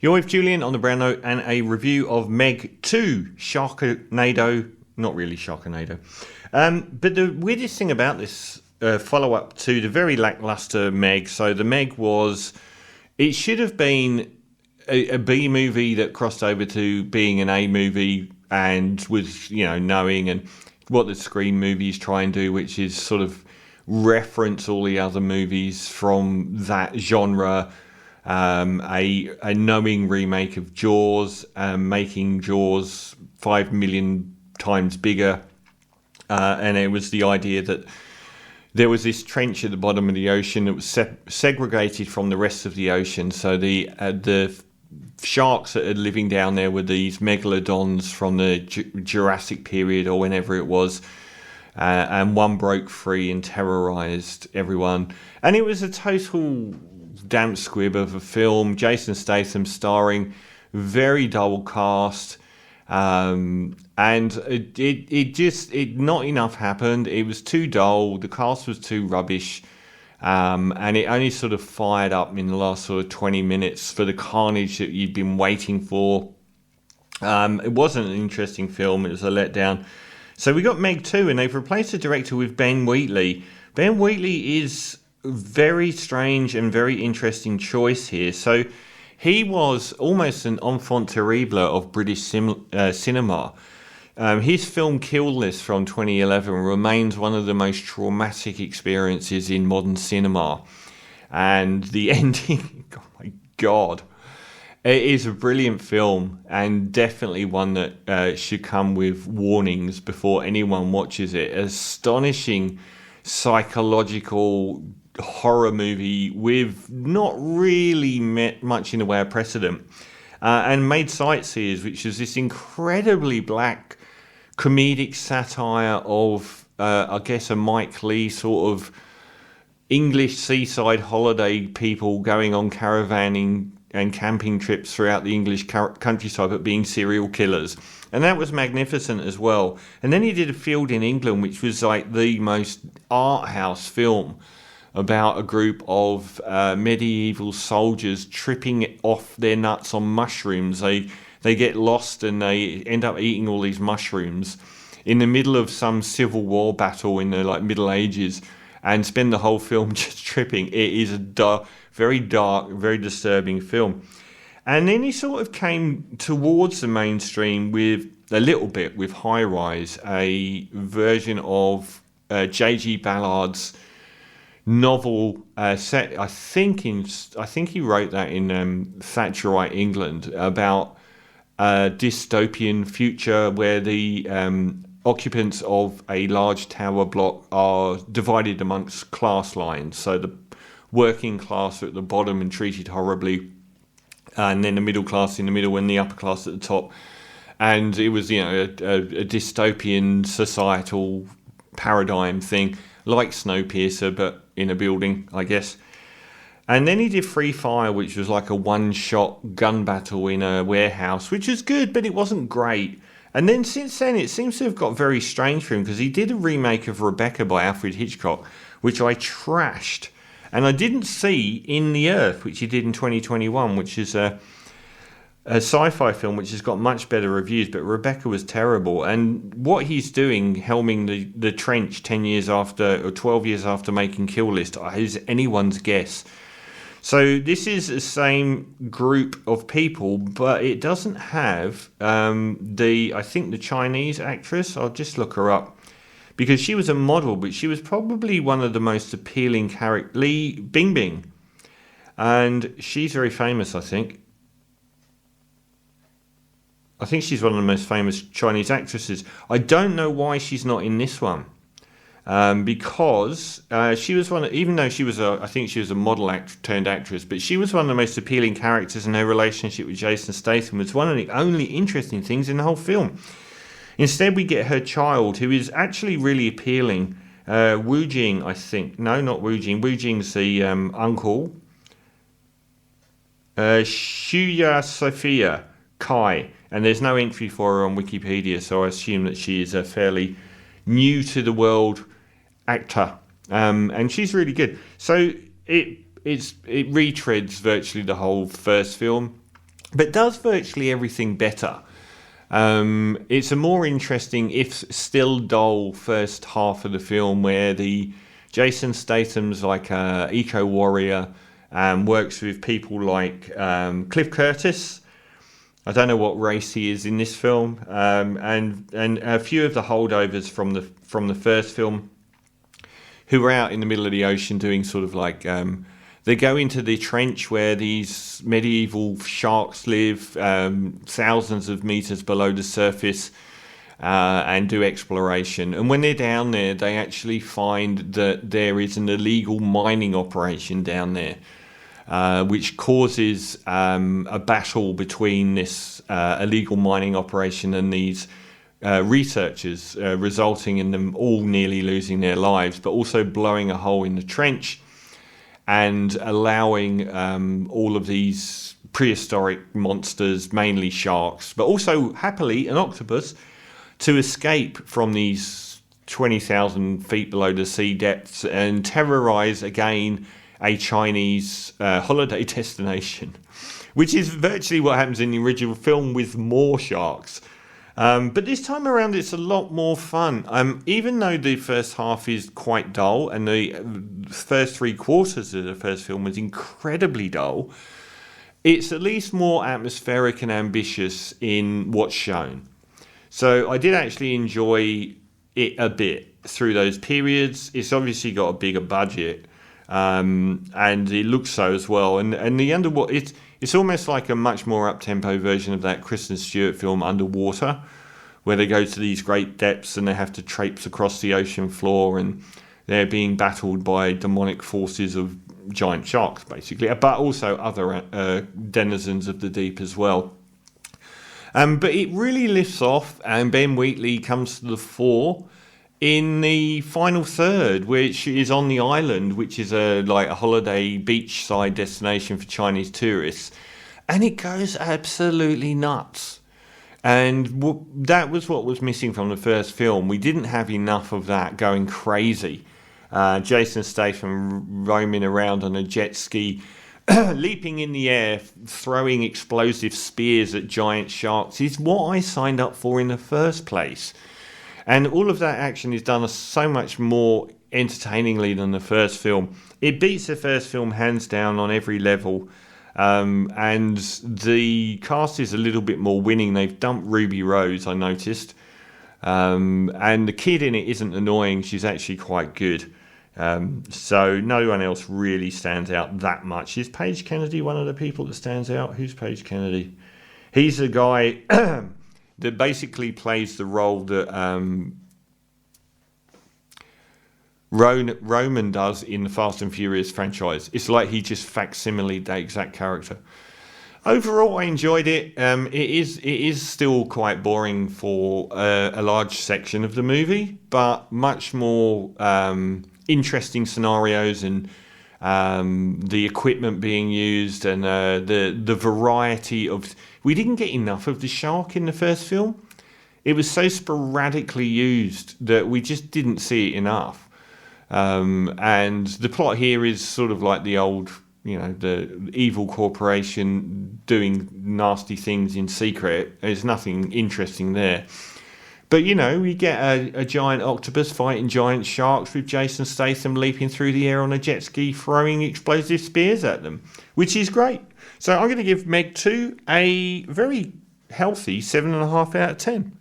You're with Julian on the Brown Note and a review of Meg 2, Sharknado. Not really Sharknado. But the weirdest thing about this follow-up to the very lackluster Meg, so the Meg was, it should have been a B movie that crossed over to being an A movie and was, knowing and what the Scream movies try and do, which is sort of reference all the other movies from that genre. A knowing remake of Jaws, making Jaws 5 million times bigger, and it was the idea that there was this trench at the bottom of the ocean that was segregated from the rest of the ocean. So the sharks that are living down there were these megalodons from the Jurassic period or whenever it was, and one broke free and terrorized everyone. And it was a total damp squib of a film. Jason Statham starring, very dull cast, and it not enough happened. It was too dull. The cast was too rubbish, and it only sort of fired up in the last sort of 20 minutes for the carnage that you'd been waiting for. It wasn't an interesting film. It was a letdown. So we got Meg 2, and they've replaced the director with Ben Wheatley. Ben Wheatley is very strange and very interesting choice here. So he was almost an enfant terrible of British cinema. His film Kill List from 2011 remains one of the most traumatic experiences in modern cinema. And the ending, oh my God, it is a brilliant film and definitely one that should come with warnings before anyone watches it. Astonishing psychological horror movie with not really much in the way of precedent, and made Sightseers, which is this incredibly black comedic satire of I guess a Mike Leigh sort of English seaside holiday people going on caravanning and camping trips throughout the English countryside but being serial killers. And that was magnificent as well. And then he did A Field in England, which was like the most art house film about a group of medieval soldiers tripping off their nuts on mushrooms. They get lost and they end up eating all these mushrooms in the middle of some civil war battle in the Middle Ages, and spend the whole film just tripping. It is a very dark, very disturbing film. And then he sort of came towards the mainstream with a little bit with High Rise, a version of J.G. Ballard's novel set. I think he wrote that in Thatcherite England, about a dystopian future where the occupants of a large tower block are divided amongst class lines. So the working class are at the bottom and treated horribly, and then the middle class in the middle and the upper class at the top. And it was, a dystopian societal paradigm thing, like Snowpiercer, but in a building, I guess. And then he did Free Fire, which was like a one-shot gun battle in a warehouse, which was good, but it wasn't great. And then since then, it seems to have got very strange for him, because he did a remake of Rebecca by Alfred Hitchcock, which I trashed. And I didn't see In the Earth, which he did in 2021, which is a sci-fi film which has got much better reviews, but Rebecca was terrible. And what he's doing, helming the trench 10 years after, or 12 years after making Kill List, is anyone's guess. So this is the same group of people, but it doesn't have I think the Chinese actress. I'll just look her up, because she was a model, but she was probably one of the most appealing characters, Li Bingbing. And she's very famous, I think. I think she's one of the most famous Chinese actresses. I don't know why she's not in this one. Because she was even though she was I think she was a model turned actress, but she was one of the most appealing characters, and her relationship with Jason Statham was one of the only interesting things in the whole film. Instead, we get her child, who is actually really appealing. Wu Jing, I think. No, not Wu Jing. Wu Jing's the uncle. Shuya Sophia Kai. And there's no entry for her on Wikipedia, so I assume that she is a fairly new to the world actor. And she's really good. So it retreads virtually the whole first film. but does virtually everything better. It's a more interesting, if still dull, first half of the film where the Jason Statham's like a eco warrior, works with people like Cliff Curtis. I don't know what race he is in this film, and a few of the holdovers from the first film, who were out in the middle of the ocean doing sort of like they go into the trench where these medieval sharks live, thousands of meters below the surface, and do exploration. And when they're down there, they actually find that there is an illegal mining operation down there, which causes a battle between this illegal mining operation and these researchers, resulting in them all nearly losing their lives, but also blowing a hole in the trench and allowing all of these prehistoric monsters, mainly sharks, but also happily an octopus, to escape from these 20,000 feet below the sea depths and terrorize again a Chinese holiday destination, which is virtually what happens in the original film with more sharks. But this time around, it's a lot more fun. Even though the first half is quite dull and the first 3/4 of the first film was incredibly dull, it's at least more atmospheric and ambitious in what's shown. So I did actually enjoy it a bit through those periods. It's obviously got a bigger budget, and it looks so as well. And the underwater, it's almost like a much more up-tempo version of that Kristen Stewart film Underwater, where they go to these great depths and they have to traipse across the ocean floor and they're being battled by demonic forces of giant sharks, basically, but also other denizens of the deep as well. But it really lifts off, and Ben Wheatley comes to the fore in the final third, which is on the island, which is a holiday beachside destination for Chinese tourists, and it goes absolutely nuts. And that was what was missing from the first film. We didn't have enough of that going crazy. Jason Statham roaming around on a jet ski, leaping in the air, throwing explosive spears at giant sharks is what I signed up for in the first place. And all of that action is done so much more entertainingly than the first film. It beats the first film hands down on every level. And the cast is a little bit more winning. They've dumped Ruby Rose, I noticed. And the kid in it isn't annoying. She's actually quite good. So no one else really stands out that much. Is Paige Kennedy one of the people that stands out? Who's Paige Kennedy? He's the guy that basically plays the role that Roman does in the Fast and Furious franchise. It's like he just facsimiled that exact character. Overall, I enjoyed it. It is still quite boring for a large section of the movie, but much more interesting scenarios and the equipment being used and the variety of... We didn't get enough of the shark in the first film. It was so sporadically used that we just didn't see it enough. And the plot here is sort of like the old, the evil corporation doing nasty things in secret. There's nothing interesting there. But, we get a giant octopus fighting giant sharks with Jason Statham leaping through the air on a jet ski, throwing explosive spears at them, which is great. So I'm going to give Meg 2 a very healthy 7.5 out of 10.